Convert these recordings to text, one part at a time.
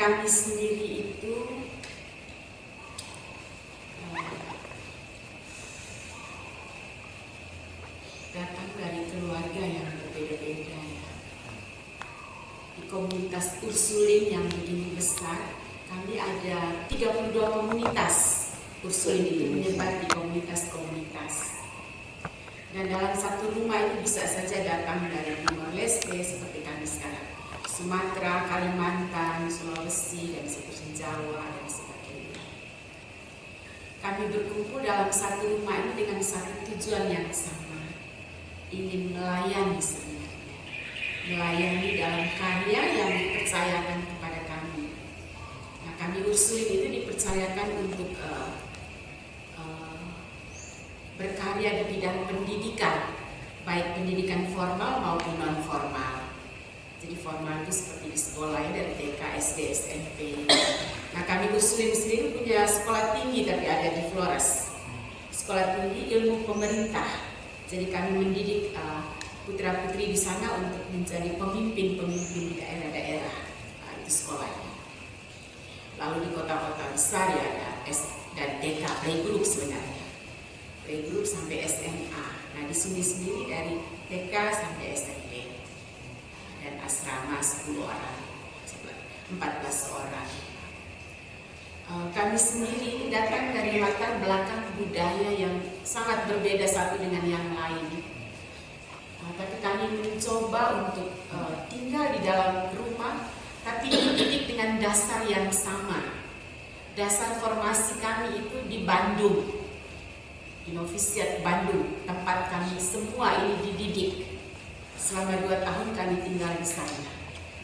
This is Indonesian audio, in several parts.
kami sendiri itu datang dari keluarga yang berbeda-beda ya. Di komunitas Ursulin yang begini besar, kami ada 32 komunitas. Ursulin itu menyebar di komunitas-komunitas. Dan dalam satu rumah itu bisa saja datang dari Timor Leste seperti kami sekarang, Sumatera, Kalimantan, Sulawesi, dan seterusnya Jawa dan sebagainya. Kami berkumpul dalam satu rumah ini dengan satu tujuan yang sama, ingin melayani sebenarnya, melayani dalam karya yang dipercayakan kepada kami. Nah, kami Ursulin itu dipercayakan untuk berkarya di bidang pendidikan, baik pendidikan formal maupun non formal. Jadi formal itu seperti di sekolah ya, dari TK, SD, SMP. Nah, kami Ursulin sendiri punya sekolah tinggi tapi ada di Flores. Sekolah tinggi ilmu pemerintah. Jadi kami mendidik putra-putri di sana untuk menjadi pemimpin-pemimpin di daerah-daerah. Nah, itu sekolahnya. Lalu di kota-kota besar ya ada dan TK, playgroup sebenarnya. Playgroup sampai SMA. Nah, di sini sendiri dari TK sampai SMP. Dan asrama 10 orang, 14 orang. Kami sendiri datang dari latar belakang budaya yang sangat berbeda satu dengan yang lain. Tapi kami mencoba untuk tinggal di dalam rumah, tapi dididik dengan dasar yang sama. Dasar formasi kami itu di Bandung, di Novisiat Bandung, tempat kami semua ini dididik. Selama 2 tahun kami tinggal di sana.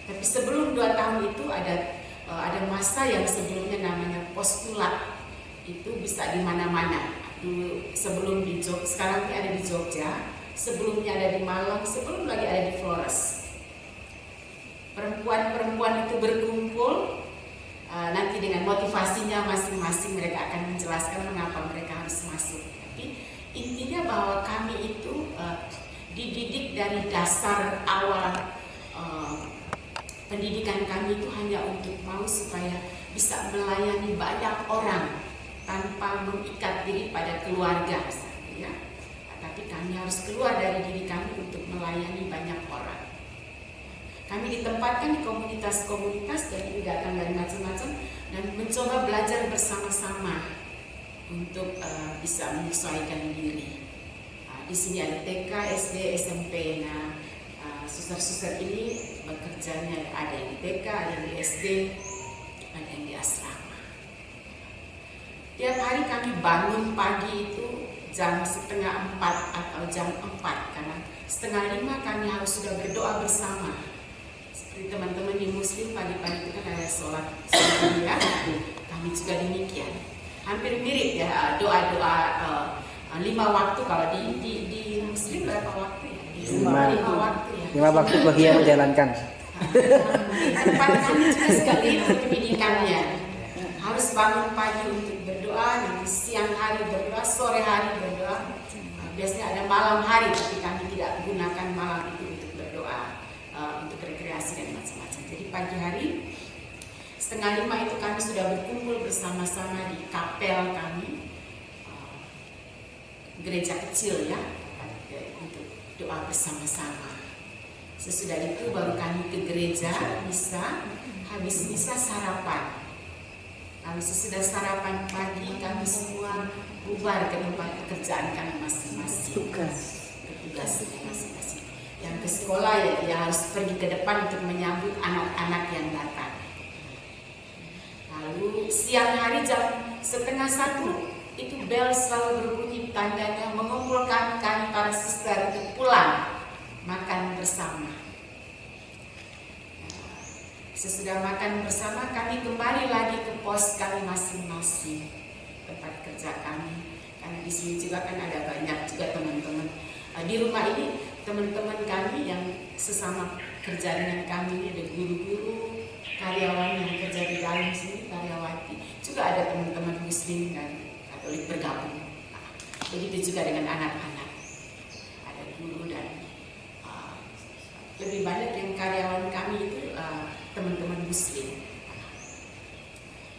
Tapi sebelum 2 tahun itu ada masa yang sebelumnya namanya postulat. Itu bisa di mana-mana. Dulu sebelum di Jogja, sekarang ini ada di Jogja, sebelumnya ada di Malang, sebelum lagi ada di Flores. Perempuan-perempuan itu berkumpul, nanti dengan motivasinya masing-masing mereka akan menjelaskan mengapa mereka harus masuk. Tapi intinya bahwa kami itu dididik dari dasar awal pendidikan kami itu hanya untuk mau supaya bisa melayani banyak orang tanpa mengikat diri pada keluarga, ya. Tapi kami harus keluar dari diri kami untuk melayani banyak orang. Kami ditempatkan di komunitas-komunitas dan ini datang dari macam-macam dan mencoba belajar bersama-sama untuk bisa menyesuaikan diri. Di sini ada TK, SD, SMP. Nah, suster-suster ini bekerjanya ada yang di TK, ada yang di SD, ada yang di asrama. Tiap hari kami bangun pagi itu jam 3:30 atau jam 4 karena 4:30 kami harus sudah berdoa bersama. Seperti teman-teman di Muslim pagi-pagi itu kan ada sholat ya, kami juga demikian. Hampir mirip ya doa-doa 5 waktu. Kalau di Muslim berapa waktu ya? 5 waktu ya. 5 waktu bahagia menjalankan. Tempat kami juga sekali itu pendidikannya. Harus bangun pagi untuk berdoa, nanti siang hari berdoa, sore hari berdoa. Biasanya ada malam hari, tapi kami tidak gunakan malam itu untuk berdoa, untuk rekreasi dan macam-macam. Jadi pagi hari 4:30 itu kami sudah berkumpul bersama-sama di kapel kami. Gereja kecil ya, untuk doa bersama-sama. Sesudah itu baru kami ke gereja misa, habis misa sarapan. Lalu sesudah sarapan pagi kami semua bubar ke tempat pekerjaan kami masing-masing. Tugas masing-masing. Yang ke sekolah ya dia harus pergi ke depan untuk menyambut anak-anak yang datang. Lalu siang hari jam 12:30 itu bel selalu berbunyi tandanya mengumpulkan kami para suster untuk pulang makan bersama. Sesudah makan bersama kami kembali lagi ke pos kami masing-masing, tempat kerja kami. Karena di sini juga kan ada banyak juga teman-teman di rumah ini, teman-teman kami yang sesama kerja dengan kami ini ada guru-guru, karyawan yang kerja di dalam sini, karyawati, juga ada teman-teman Muslim dan Katolik bergabung. Begitu juga dengan anak-anak, ada guru dan lebih banyak yang karyawan kami itu teman-teman Muslim.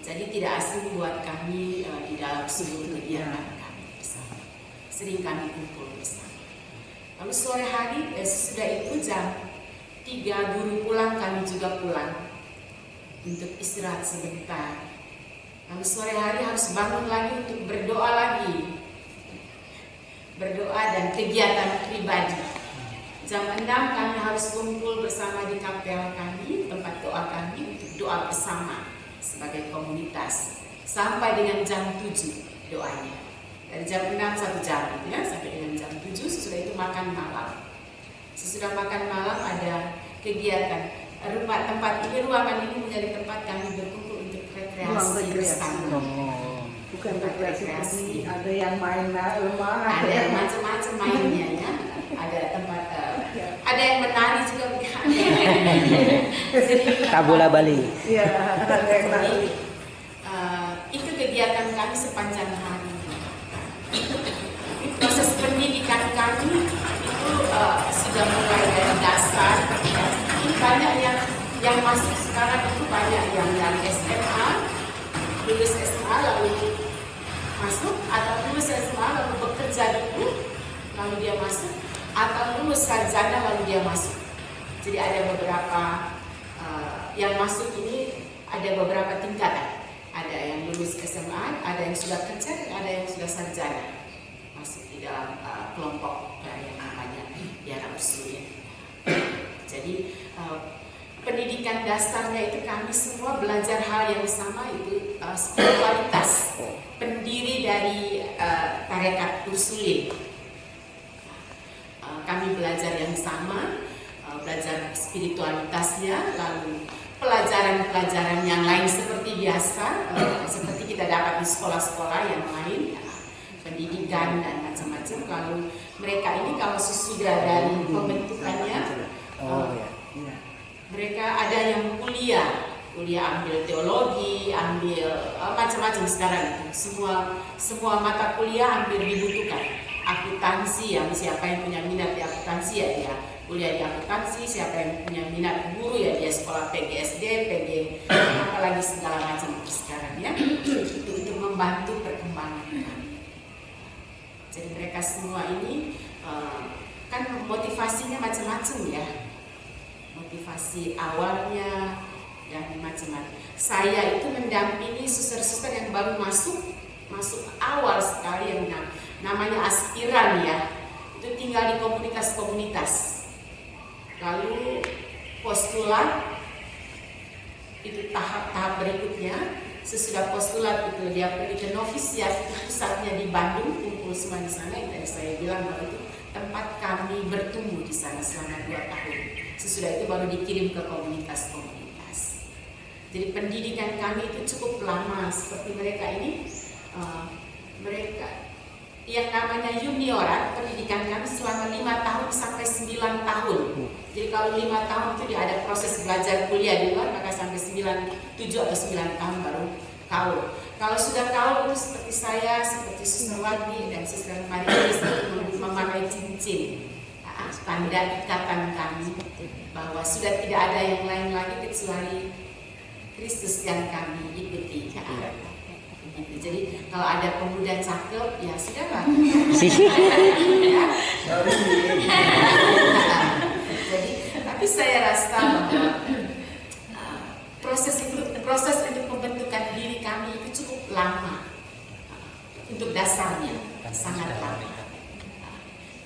Jadi tidak asing buat kami di dalam seluruh kegiatan kami bersama. Sering kami kumpul bersama. Lalu sore hari sudah itu jam 3 guru pulang, kami juga pulang untuk istirahat sebentar. Lalu sore hari harus bangun lagi untuk berdoa lagi. Berdoa dan kegiatan pribadi. Jam 6 kami harus kumpul bersama di kapel kami, tempat doa kami untuk doa bersama sebagai komunitas. Sampai dengan jam 7 doanya. Dari jam 6 1 jam gitu ya, sampai dengan jam 7 sesudah itu makan malam. Sesudah makan malam ada kegiatan. Tempat ini, ruangan ini menjadi tempat kami berkumpul untuk rekreasi bersama. Bukan rekreasi, ada yang main lemah, ada yang macam-macam mainnya ya. Ada tempat, ada yang menari juga. Tabula Bali. Iya, ada yang menari. Itu kegiatan kami sepanjang hari. Proses pendidikan kami itu sudah mulai dari dasar. Ini banyak yang masuk sekarang itu banyak yang SMA, lulus SMA lalu masuk, atau lulus SMA lalu bekerja dulu lalu dia masuk, atau lulus sarjana lalu dia masuk. Jadi ada beberapa yang masuk ini ada beberapa tingkatan. Ada yang lulus SMA, ada yang sudah kerja, ada yang sudah sarjana masuk di dalam kelompok yang namanya Biara Usul. Jadi pendidikan dasarnya itu kami semua belajar hal yang sama, itu spiritualitas, pendiri dari tarekat Ursulin. Kami belajar yang sama, belajar spiritualitasnya, lalu pelajaran-pelajaran yang lain seperti biasa, seperti kita dapat di sekolah-sekolah yang lain, pendidikan dan macam-macam. Lalu mereka ini kalau sesudah dari pembentukannya, mereka ada yang kuliah ambil teologi, ambil macam-macam sekarang. Semua mata kuliah hampir dibutuhkan. Akuntansi, yang siapa yang punya minat di akuntansi ya dia kuliah di akuntansi, siapa yang punya minat guru ya dia sekolah PGSD, PG, apalagi segala macam sekarang ya, untuk membantu perkembangan kami. Jadi mereka semua ini kan motivasinya macam-macam ya, motivasi awalnya dan macam-macam. Saya itu mendampingi suster-suster yang baru masuk awal sekali, yang namanya aspiran ya, itu tinggal di komunitas-komunitas. Lalu postulat itu tahap berikutnya. Sesudah postulat itu dia pergi ke novisiat, pusatnya di Bandung, kumpul semua di sana. Yang tadi saya bilang bahwa itu tempat kami bertumbuh di sana selama 2 tahun. Sesudah itu baru dikirim ke komunitas-komunitas. Jadi pendidikan kami itu cukup lama. Seperti mereka ini, mereka yang namanya juniorat, pendidikan kami selama 5 tahun sampai 9 tahun. Jadi kalau 5 tahun itu dia ada proses belajar kuliah di luar, maka sampai 7 atau 9 tahun baru kaul. Kalau sudah kaul, seperti saya, seperti Suster Wadi dan Suster Maria memakai cincin, tanda ikatan kami bahwa sudah tidak ada yang lain lagi kecuali Kristus yang kami ikuti. Jadi kalau ada pemuda cakep, ya sudahlah. Jadi, tapi saya rasa bahwa proses untuk pembentukan diri kami itu cukup lama. Untuk dasarnya sangat lama.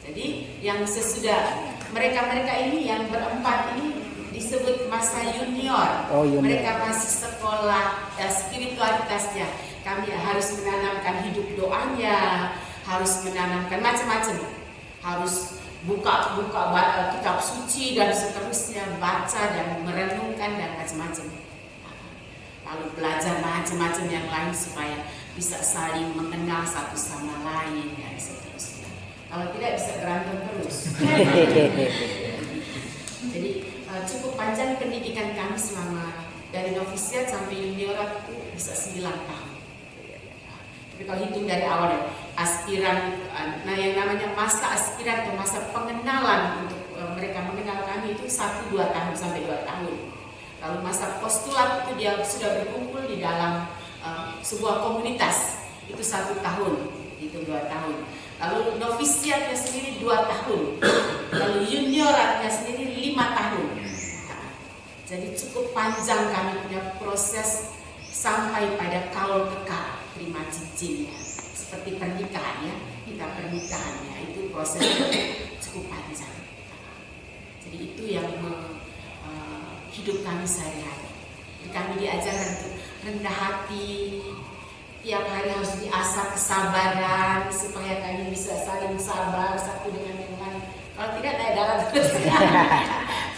Jadi yang sesudah mereka ini yang berempat ini disebut masa junior. Mereka masih sekolah spiritualitasnya. Kami harus menanamkan hidup doanya, harus menanamkan macam-macam, harus buka kitab suci dan seterusnya, baca dan merenungkan dan macam-macam. Lalu belajar macam-macam yang lain supaya bisa saling mengenal satu sama lain dan seterusnya. Kalau tidak bisa berantem terus. Jadi cukup panjang pendidikan kami selama dari novisiat sampai juniorat bisa 9 tahun. Tapi kalau hitung dari awal aspiran, nah yang namanya masa aspiran atau masa pengenalan untuk mereka mengenal kami itu 1-2 tahun sampai 2 tahun. Lalu masa postulat itu dia sudah berkumpul di dalam sebuah komunitas itu 1 tahun, itu 2 tahun. Lalu novisiatnya sendiri 2 tahun, lalu junioratnya sendiri 5 tahun. Nah, jadi cukup panjang kami punya proses sampai pada kaul kekal, terima cincinnya. Seperti pernikahan ya, kita pernikahannya itu prosesnya cukup panjang. Jadi itu yang hidup kami sehari-hari. Jadi kami diajarkan untuk rendah hati, tiap hari harus diasah kesabaran supaya kami bisa saling sabar satu dengan yang lain. Kalau tidak naik dalam terus.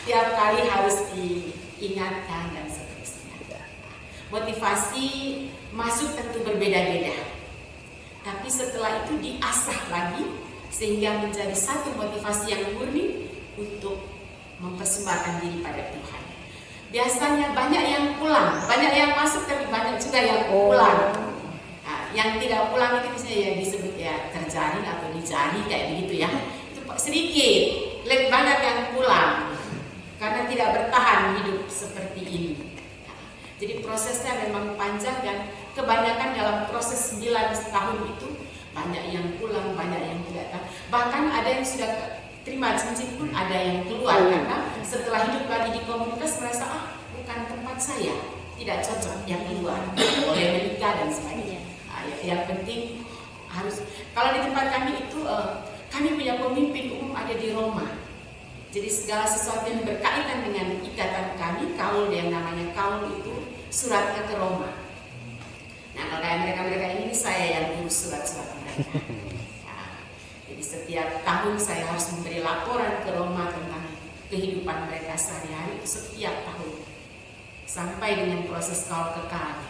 Tiap kali harus diingatkan dan seterusnya. Motivasi masuk tentu berbeda-beda, tapi setelah itu diasah lagi sehingga menjadi satu motivasi yang murni untuk mempersembahkan diri pada Tuhan. Biasanya banyak yang pulang, banyak yang masuk tapi banyak juga yang pulang. Nah, yang tidak pulang itu misalnya ya disebut ya terjaring atau dijari kayak begitu ya. Itu sedikit, lebih banyak yang pulang karena tidak bertahan hidup seperti ini. Nah, jadi prosesnya memang panjang dan kebanyakan dalam proses 9 tahun itu banyak yang pulang, banyak yang tidak tahu. Bahkan ada yang sudah terima cincin pun ada yang keluar karena setelah hidup lagi di komunitas merasa bukan tempat saya, tidak cocok, yang keluar, boleh menikah dan sebagainya. Yang penting harus, kalau di tempat kami itu kami punya pemimpin umum ada di Roma. Jadi segala sesuatu yang berkaitan dengan ikatan kami, kaul yang namanya kaul itu suratnya ke Roma. Nah kalau kayak mereka ini saya yang urus surat-surat mereka. Jadi setiap tahun saya harus memberi laporan ke Roma tentang kehidupan mereka sehari-hari setiap tahun sampai dengan proses kaul kekalnya.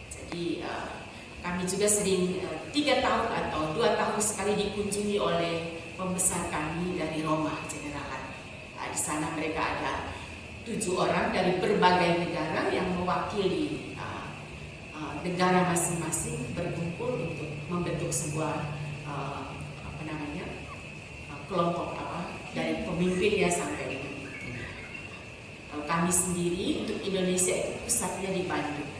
Jadi kami juga sering 3 tahun atau 2 tahun sekali dikunjungi oleh pembesar kami dari Roma Generalan. Di sana mereka ada 7 orang dari berbagai negara yang mewakili negara masing-masing berkumpul untuk membentuk sebuah kelompok dari pemimpin ya sampai dengan kami sendiri untuk Indonesia itu pusatnya di Bandung.